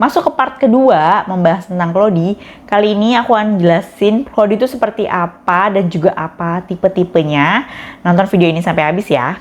Masuk ke part kedua, membahas tentang Cloudy. Kali ini aku akan jelasin Cloudy itu seperti apa dan juga apa tipe-tipenya. Nonton video ini sampai habis ya.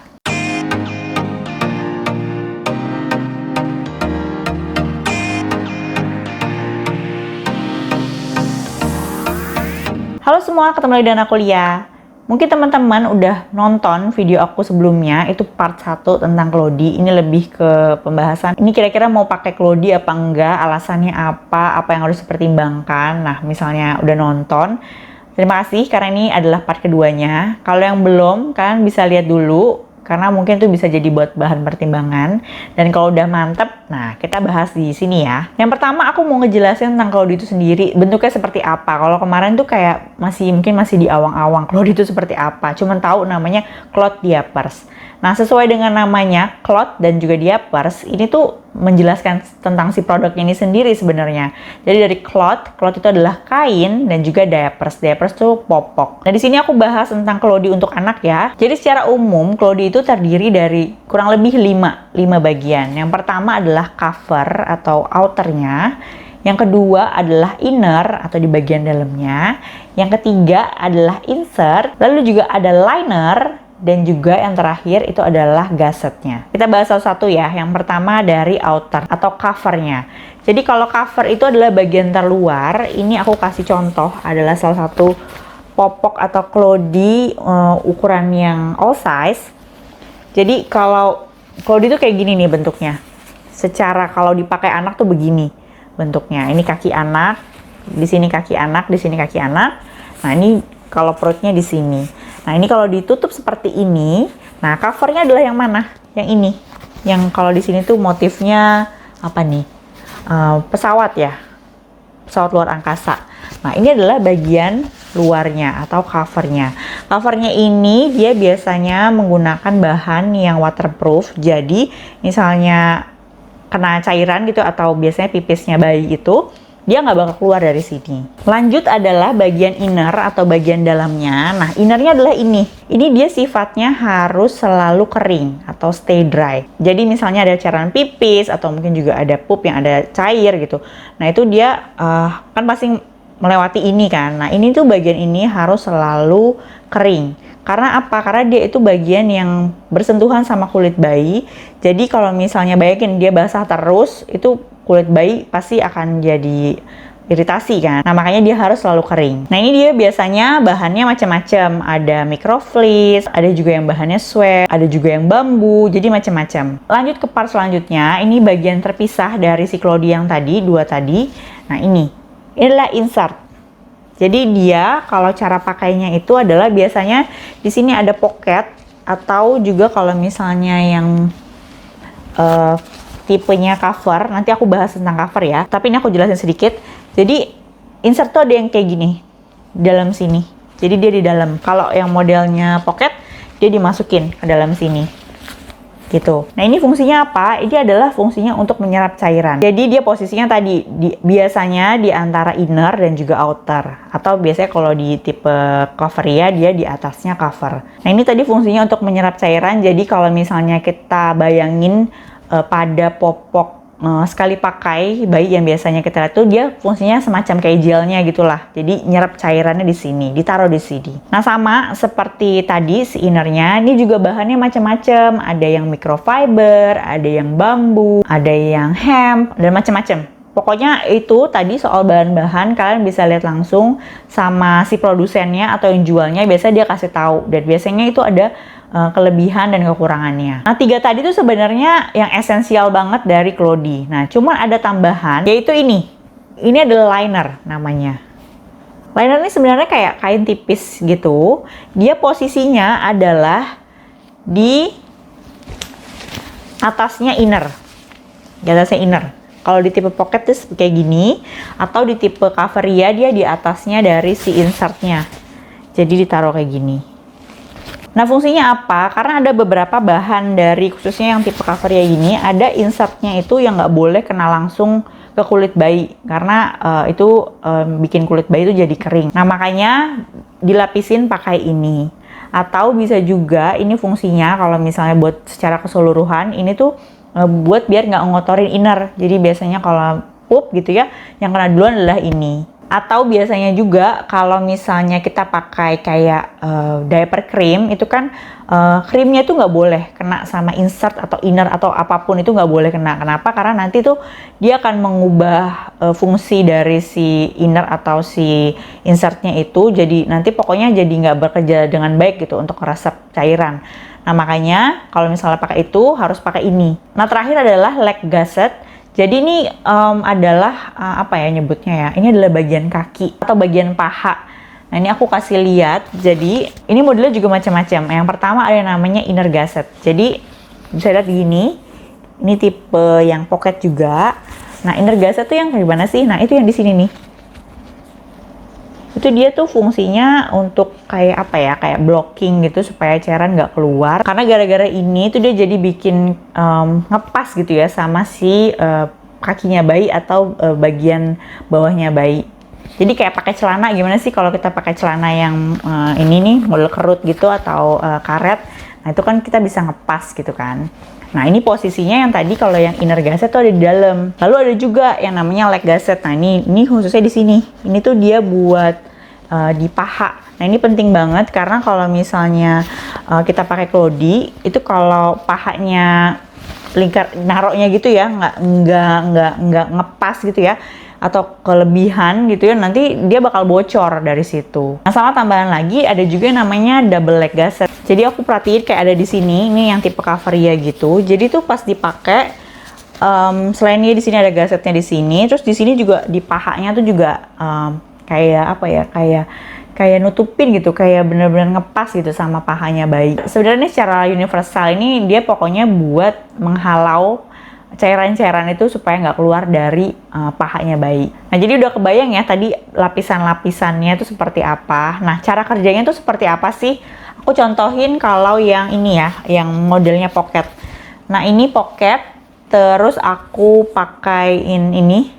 Halo semua, ketemu lagi dengan aku Lia. Mungkin teman-teman udah nonton video aku sebelumnya, itu part 1 tentang Cloudy. Ini lebih ke pembahasan, ini kira-kira mau pakai Cloudy apa enggak, alasannya apa yang harus dipertimbangkan. Nah, misalnya udah nonton, terima kasih karena ini adalah part keduanya. Kalau yang belum, kalian bisa lihat dulu, karena mungkin itu bisa jadi buat bahan pertimbangan. Dan kalau udah mantep, nah kita bahas di sini ya. Yang pertama aku mau ngejelasin tentang Cloudy itu sendiri, bentuknya seperti apa. Kalau kemarin tuh kayak mungkin masih di awang-awang Cloudy itu seperti apa, cuman tahu namanya cloud diapers. Nah, sesuai dengan namanya, cloud dan juga diapers, ini tuh menjelaskan tentang si produk ini sendiri sebenarnya. Jadi dari cloud itu adalah kain, dan juga diapers tuh popok. Nah, di sini aku bahas tentang Cloudy untuk anak ya. Jadi secara umum, Cloudy itu terdiri dari kurang lebih 5 bagian. Yang pertama adalah cover atau outernya. Yang kedua adalah inner atau di bagian dalamnya. Yang ketiga adalah insert. Lalu juga ada liner. Dan juga yang terakhir itu adalah gussetnya. Kita bahas satu-satu ya. Yang pertama dari outer atau covernya. Jadi kalau cover itu adalah bagian terluar. Ini aku kasih contoh adalah salah satu popok atau Cloudy ukuran yang all size. Jadi kalau Cloudy itu kayak gini nih bentuknya. Secara kalau dipakai anak tuh begini bentuknya. Ini kaki anak, di sini kaki anak, di sini kaki anak. Nah, ini kalau perutnya di sini. Nah, ini kalau ditutup seperti ini, nah covernya adalah yang mana? Yang ini. Yang kalau di sini tuh motifnya apa nih? Pesawat ya. Pesawat luar angkasa. Nah, ini adalah bagian luarnya atau covernya. Covernya ini dia biasanya menggunakan bahan yang waterproof. Jadi, misalnya kena cairan gitu atau biasanya pipisnya bayi itu, dia nggak bakal keluar dari sini. Lanjut adalah bagian inner atau bagian dalamnya. Nah, innernya adalah ini. Ini dia sifatnya harus selalu kering atau stay dry. Jadi misalnya ada cairan pipis atau mungkin juga ada pup yang ada cair gitu. Nah, itu dia kan pasti melewati ini kan. Nah, ini tuh bagian ini harus selalu kering. Karena apa? Karena dia itu bagian yang bersentuhan sama kulit bayi. Jadi kalau misalnya bayangin dia basah terus, itu kulit bayi pasti akan jadi iritasi kan. Nah, makanya dia harus selalu kering. Nah, ini dia biasanya bahannya macam-macam. Ada microfleece, ada juga yang bahannya sweat, ada juga yang bambu, jadi macam-macam. Lanjut ke part selanjutnya, ini bagian terpisah dari si Cloudy yang tadi, 2 tadi. Nah, ini adalah insert. Jadi dia kalau cara pakainya itu adalah biasanya di sini ada pocket, atau juga kalau misalnya yang tipenya cover, nanti aku bahas tentang cover ya. Tapi ini aku jelasin sedikit. Jadi insert tuh ada yang kayak gini dalam sini. Jadi dia di dalam. Kalau yang modelnya pocket, dia dimasukin ke dalam sini. Gitu. Nah, ini fungsinya apa? Ini adalah fungsinya untuk menyerap cairan. Jadi dia posisinya tadi biasanya di antara inner dan juga outer. Atau biasanya kalau di tipe cover ya, dia di atasnya cover. Nah, ini tadi fungsinya untuk menyerap cairan. Jadi kalau misalnya kita bayangin pada popok sekali pakai bayi yang biasanya kita lihat tuh, dia fungsinya semacam kayak gelnya gitulah. Jadi nyerap cairannya di sini, ditaruh di sini. Nah, sama seperti tadi si innernya, ini juga bahannya macam-macam. Ada yang microfiber, ada yang bambu, ada yang hemp, dan macam-macam. Pokoknya itu tadi soal bahan-bahan kalian bisa lihat langsung sama si produsennya atau yang jualnya, biasanya dia kasih tahu. Dan biasanya itu ada kelebihan dan kekurangannya. Nah, 3 tadi itu sebenarnya yang esensial banget dari Cloudy. Nah, cuma ada tambahan, yaitu ini. Ini adalah liner namanya. Liner ini sebenarnya kayak kain tipis gitu. Dia posisinya adalah di atasnya inner. Di atasnya inner. Kalau di tipe pocket itu kayak gini, atau di tipe cover ya, dia di atasnya dari si insertnya. Jadi ditaruh kayak gini. Nah, fungsinya apa? Karena ada beberapa bahan dari khususnya yang tipe cover ya gini, ada insertnya itu yang nggak boleh kena langsung ke kulit bayi, karena itu bikin kulit bayi itu jadi kering. Nah, makanya dilapisin pakai ini. Atau bisa juga ini fungsinya kalau misalnya buat secara keseluruhan, ini tuh buat biar nggak ngotorin inner. Jadi biasanya kalau pup gitu ya, yang kena duluan adalah ini. Atau biasanya juga kalau misalnya kita pakai kayak diaper cream, itu kan krimnya itu nggak boleh kena sama insert atau inner atau apapun, itu nggak boleh kena. Kenapa? Karena nanti tuh dia akan mengubah fungsi dari si inner atau si insertnya itu, jadi nanti pokoknya jadi nggak bekerja dengan baik gitu untuk meresap cairan. Nah makanya kalau misalnya pakai itu harus pakai ini. Nah terakhir adalah leg gusset. Jadi ini adalah apa ya nyebutnya ya? Ini adalah bagian kaki atau bagian paha. Nah ini aku kasih lihat. Jadi ini modelnya juga macam-macam. Yang pertama ada yang namanya inner gusset. Jadi bisa lihat gini. Ini tipe yang pocket juga. Nah inner gusset tuh yang kayak gimana sih? Nah itu yang di sini nih. Itu dia tuh fungsinya untuk kayak apa ya, kayak blocking gitu supaya cairan nggak keluar. Karena gara-gara ini tuh dia jadi bikin ngepas gitu ya sama si kakinya bayi atau bagian bawahnya bayi. Jadi kayak pakai celana, gimana sih kalau kita pakai celana yang ini nih model kerut gitu atau karet. Nah itu kan kita bisa ngepas gitu kan. Nah ini posisinya yang tadi kalau yang inner gusset tuh ada di dalam. Lalu ada juga yang namanya leg gusset. Nah ini khususnya di sini. Ini tuh dia buat di paha. Nah ini penting banget karena kalau misalnya kita pakai klodi itu kalau pahanya lingkar naroknya gitu ya, nggak ngepas gitu ya, atau kelebihan gitu ya, nanti dia bakal bocor dari situ. Nah sama tambahan lagi ada juga yang namanya double leg gusset. Jadi aku perhatiin kayak ada di sini, ini yang tipe Cavaria gitu. Jadi tuh pas dipakai selain dia di sini ada gussetnya di sini, terus di sini juga di pahanya tuh juga kayak apa ya, kayak nutupin gitu, kayak bener-bener ngepas gitu sama pahanya bayi. Sebenarnya secara universal ini dia pokoknya buat menghalau cairan-cairan itu supaya nggak keluar dari pahanya bayi. Nah jadi udah kebayang ya tadi lapisan-lapisannya itu seperti apa. Nah cara kerjanya itu seperti apa sih? Aku contohin kalau yang ini ya, yang modelnya pocket. Nah ini pocket, terus aku pakaiin ini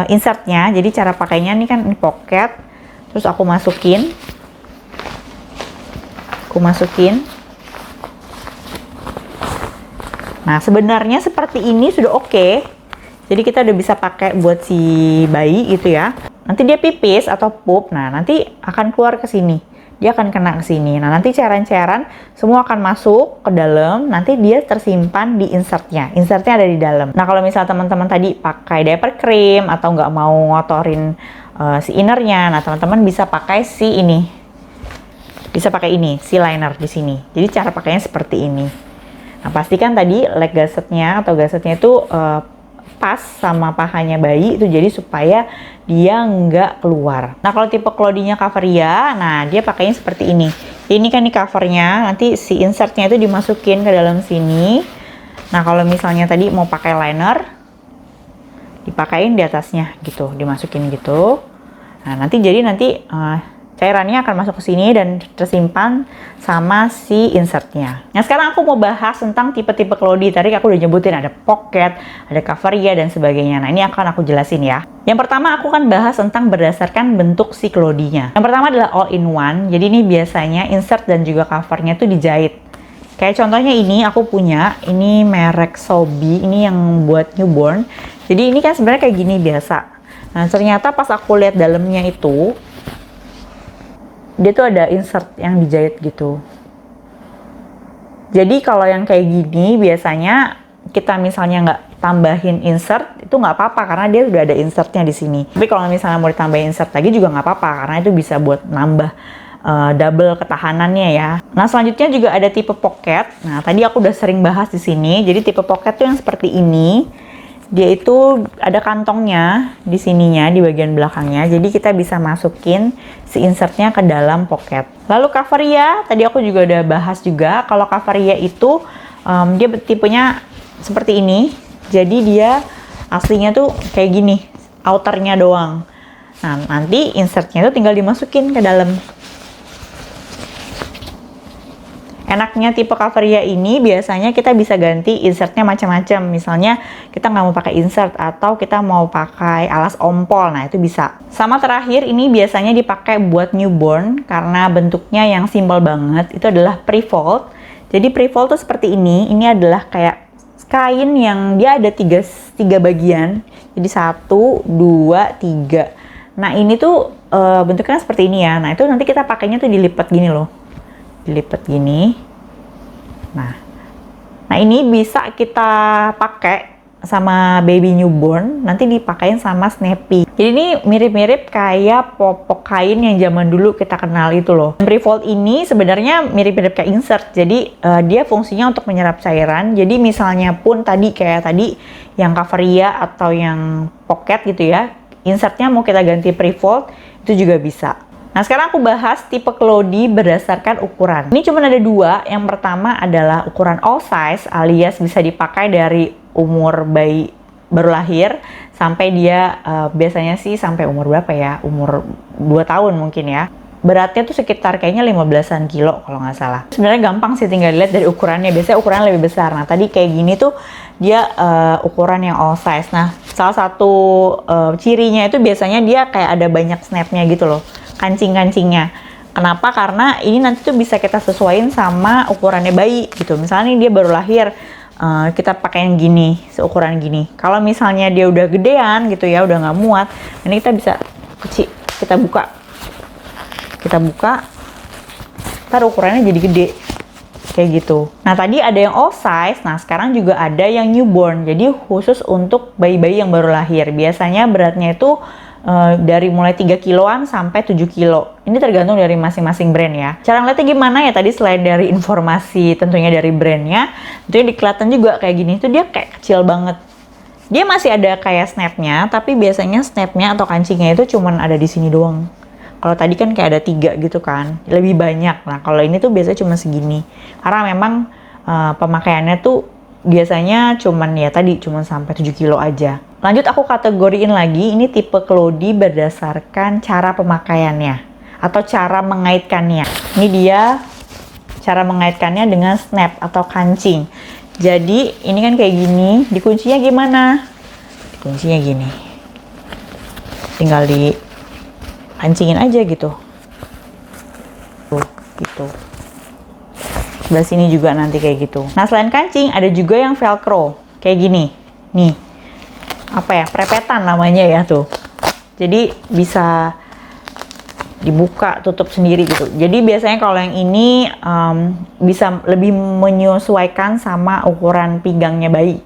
insertnya. Jadi cara pakainya ini kan ini pocket, terus aku masukin. Nah sebenarnya seperti ini sudah oke. Jadi kita udah bisa pakai buat si bayi gitu ya. Nanti dia pipis atau pup, nah nanti akan keluar ke sini. Dia akan kena ke sini. Nah nanti cairan-cairan semua akan masuk ke dalam. Nanti dia tersimpan di insertnya. Insertnya ada di dalam. Nah kalau misalnya teman-teman tadi pakai diaper cream atau nggak mau ngotorin si innernya, nah teman-teman bisa pakai si ini. Bisa pakai ini, si liner di sini. Jadi cara pakainya seperti ini. Nah pastikan tadi leg gussetnya atau gussetnya itu pas sama pahanya bayi itu, jadi supaya dia nggak keluar. Nah kalau tipe klodinya Cavaria, nah dia pakainya seperti ini. Ini kan di covernya, nanti si insertnya itu dimasukin ke dalam sini. Nah kalau misalnya tadi mau pakai liner, dipakein di atasnya gitu, dimasukin gitu. Nah nanti cairannya akan masuk ke sini dan tersimpan sama si insertnya. Nah sekarang aku mau bahas tentang tipe-tipe klodi. Tadi aku udah nyebutin ada pocket, ada Cavaria dan sebagainya. Nah ini akan aku jelasin ya. Yang pertama aku akan bahas tentang berdasarkan bentuk si klodinya. Yang pertama adalah all in one. Jadi ini biasanya insert dan juga covernya itu dijahit. Kayak contohnya ini aku punya, ini merek Sobi, ini yang buat newborn. Jadi ini kan sebenarnya kayak gini biasa. Nah ternyata pas aku lihat dalamnya itu, dia tuh ada insert yang dijahit gitu. Jadi kalau yang kayak gini biasanya kita misalnya nggak tambahin insert itu nggak apa-apa karena dia udah ada insertnya di sini. Tapi kalau misalnya mau ditambahin insert lagi juga nggak apa-apa karena itu bisa buat nambah double ketahanannya ya. Nah selanjutnya juga ada tipe pocket. Nah tadi aku udah sering bahas di sini. Jadi tipe pocket tuh yang seperti ini. Dia itu ada kantongnya di sininya, di bagian belakangnya. Jadi kita bisa masukin si insertnya ke dalam pocket. Lalu Cavaria, tadi aku juga udah bahas juga. Kalau Cavaria itu dia tipenya seperti ini. Jadi dia aslinya tuh kayak gini, outernya doang. Nah nanti insertnya itu tinggal dimasukin ke dalam. Enaknya tipe Cavaria ini biasanya kita bisa ganti insertnya macam-macam. Misalnya kita nggak mau pakai insert atau kita mau pakai alas ompol, nah itu bisa. Sama terakhir ini biasanya dipakai buat newborn karena bentuknya yang simpel banget. Itu adalah pre-fold. Jadi pre-fold tuh seperti ini. Ini adalah kayak kain yang dia ada tiga bagian. Jadi 1, 2, 3. Nah ini tuh bentuknya seperti ini ya. Nah itu nanti kita pakainya tuh dilipat gini loh. Dilipat gini. Nah ini bisa kita pakai sama baby newborn, nanti dipakein sama Snappy. Jadi ini mirip-mirip kayak popok kain yang zaman dulu kita kenal itu loh. Prefold ini sebenarnya mirip-mirip kayak insert, jadi dia fungsinya untuk menyerap cairan. Jadi misalnya pun kayak tadi yang Cavaria atau yang pocket gitu ya, insertnya mau kita ganti prefold, itu juga bisa. Nah sekarang aku bahas tipe kelodi berdasarkan ukuran. Ini cuma ada 2. Yang pertama adalah ukuran all size, alias bisa dipakai dari umur bayi baru lahir sampai dia biasanya sih sampai umur berapa ya? Umur 2 tahun mungkin ya. Beratnya tuh sekitar kayaknya 15-an kilo kalau nggak salah. Sebenarnya gampang sih, tinggal dilihat dari ukurannya. Biasanya ukuran lebih besar. Nah tadi kayak gini tuh dia ukuran yang all size. Nah salah satu cirinya itu biasanya dia kayak ada banyak snapnya gitu loh, kancing-kancingnya. Kenapa? Karena ini nanti tuh bisa kita sesuaiin sama ukurannya bayi gitu. Misalnya nih dia baru lahir, kita pakai yang gini, seukuran gini. Kalau misalnya dia udah gedean gitu ya, udah nggak muat, ini kita bisa kecil, kita buka, ntar ukurannya jadi gede kayak gitu. Nah tadi ada yang all size, nah sekarang juga ada yang newborn, jadi khusus untuk bayi-bayi yang baru lahir. Biasanya beratnya itu dari mulai 3 kiloan sampai 7 kilo. Ini tergantung dari masing-masing brand ya. Cara ngeliatnya gimana ya, tadi selain dari informasi tentunya dari brandnya, tentunya kelihatan juga kayak gini, itu dia kayak kecil banget. Dia masih ada kayak snapnya, tapi biasanya snapnya atau kancingnya itu cuman ada di sini doang. Kalau tadi kan kayak ada 3 gitu kan, lebih banyak. Nah kalau ini tuh biasanya cuma segini. Karena memang pemakaiannya tuh biasanya cuman ya tadi cuman sampai 7 kilo aja. Lanjut aku kategoriin lagi, ini tipe kelodi berdasarkan cara pemakaiannya atau cara mengaitkannya. Ini dia cara mengaitkannya dengan snap atau kancing. Jadi ini kan kayak gini, dikuncinya gimana? Dikuncinya gini. Tinggal dikancingin aja gitu. Tuh, gitu. Sebelah sini juga nanti kayak gitu. Nah selain kancing ada juga yang velcro kayak gini. Nih. Apa ya, prepetan namanya ya tuh. Jadi bisa dibuka tutup sendiri gitu. Jadi biasanya kalau yang ini bisa lebih menyesuaikan sama ukuran pinggangnya bayi.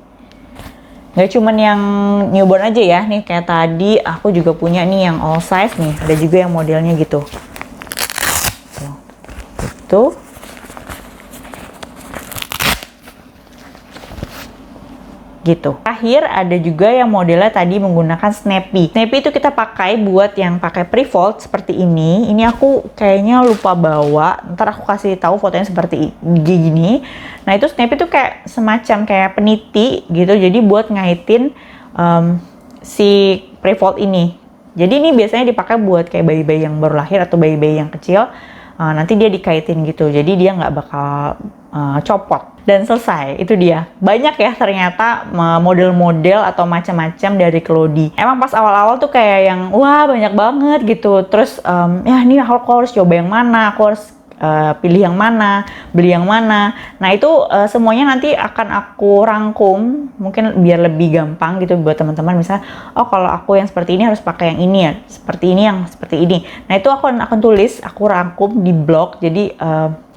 Nggak cuman yang newborn aja ya, nih kayak tadi aku juga punya nih yang all size nih. Ada juga yang modelnya gitu. Tuh. Gitu. Terakhir ada juga yang modelnya tadi menggunakan Snappy. Snappy itu kita pakai buat yang pakai prefold seperti ini. Ini aku kayaknya lupa bawa. Ntar aku kasih tahu fotonya seperti gini. Nah itu Snappy itu kayak semacam kayak peniti gitu. Jadi buat ngaitin si prefold ini. Jadi ini biasanya dipakai buat kayak bayi-bayi yang baru lahir atau bayi-bayi yang kecil. Nanti dia dikaitin gitu. Jadi dia nggak bakal copot. Dan selesai, itu dia. Banyak ya ternyata model-model atau macam-macam dari kelodi. Emang pas awal-awal tuh kayak yang wah banyak banget gitu. Terus ya ini aku harus coba yang mana, aku harus pilih yang mana, beli yang mana. Nah itu semuanya nanti akan aku rangkum, mungkin biar lebih gampang gitu buat teman-teman. Misalnya, oh kalau aku yang seperti ini harus pakai yang ini ya, seperti ini yang seperti ini. Nah itu aku akan tulis, aku rangkum di blog, jadi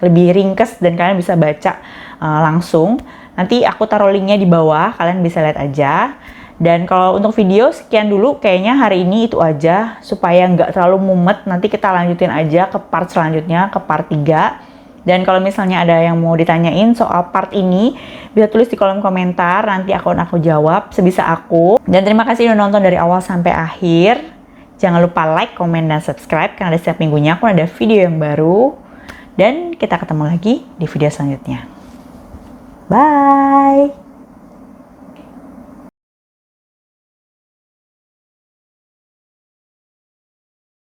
lebih ringkes dan kalian bisa baca langsung. Nanti aku taruh linknya di bawah, kalian bisa lihat aja. Dan kalau untuk video sekian dulu, kayaknya hari ini itu aja supaya nggak terlalu mumet. Nanti kita lanjutin aja ke part selanjutnya, ke part 3. Dan kalau misalnya ada yang mau ditanyain soal part ini, bisa tulis di kolom komentar, nanti aku jawab sebisa aku. Dan terima kasih udah nonton dari awal sampai akhir. Jangan lupa like, komen, dan subscribe karena setiap minggunya aku ada video yang baru. Dan kita ketemu lagi di video selanjutnya. Bye!